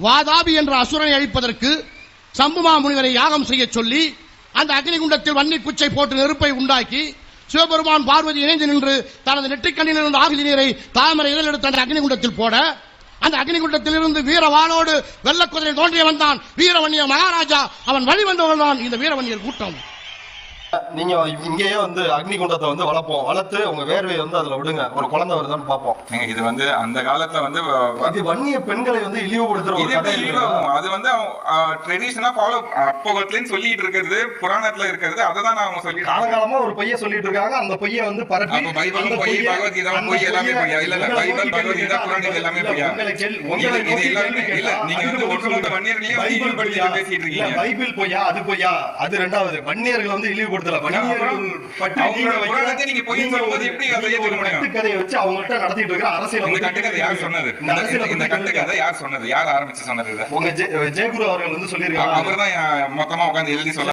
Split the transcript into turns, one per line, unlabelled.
வாதாபி என்ற அசுரனை அழிப்பதற்கு சம்புமா முனிவரை யாகம் செய்ய சொல்லி அந்த அக்னிகுண்டத்தில் வன்னி குச்சை போட்டு நெருப்பை உண்டாக்கி சிவபெருமான் பார்வதி இணைந்து நின்று தனது நெற்றிக்கண்ணில் இருந்த ஆகுதி நீரை தாமரை இதழ் எடுத்து அந்த அக்னிகுண்டத்தில் போட அந்த அக்னிகுண்டத்தில் இருந்து வீரவாளோடு வெள்ளக்குதிரை தோன்றிய வந்தான் வீரவன்னிய மகாராஜா. அவன் வழிவந்தவர்கள் தான் இந்த வீரவன்னியர் கூட்டம்.
நீங்க இங்கேயே அக்னி குண்டத்தை வளர்ப்போம், வளர்த்து உங்க வேர்வையை அதுல விடுங்க, ஒரு குழந்தை வருதான்னு பாப்போம்.
இது அந்த காலத்துல
வன்னிய பெண்களை இழிவுபடுத்துற
அது ட்ரெடிஷனா ஃபாலோ அப்போலன்னு சொல்லிட்டு இருக்கிறது, புராணத்துல இருக்கிறது, அததான் அவங்க சொல்லி
காலங்காலமா ஒரு பொய்ய சொல்லிட்டு இருக்காங்க. அந்த பொய்ய பரப்பி
பைபிள் பொய், பகவத்கீதா பொய், எல்லாமே பொய்யா? இல்ல இல்ல, பைபிள் பகவத்கீதா குரான் எல்லாமே பொய்யா? இல்ல நீங்க ஒட்டுமொத்த வன்னியர்களையும் பைபிள் பத்தி பேசிட்டு இருக்கீங்க.
பைபிள் பொய்யா? அது பொய்யா? அது ரெண்டாவது. வன்னியர்கள் இழிவுபடுத்தல. கதையை வச்சு அவங்கள்ட்ட நடத்திட்டு இருக்கிற அரசியல்.
இந்த கட்டுக்கதை யார் சொன்னது? இந்த கட்டுக்கதை யார் சொன்னது? யார் ஆரம்பிச்சு சொன்னது?
உங்க ஜெயகுரு அவர்கள் சொல்லிருக்காங்க.
அவர் தான் மொத்தமா உட்கார்ந்து எழுதி சொல்ல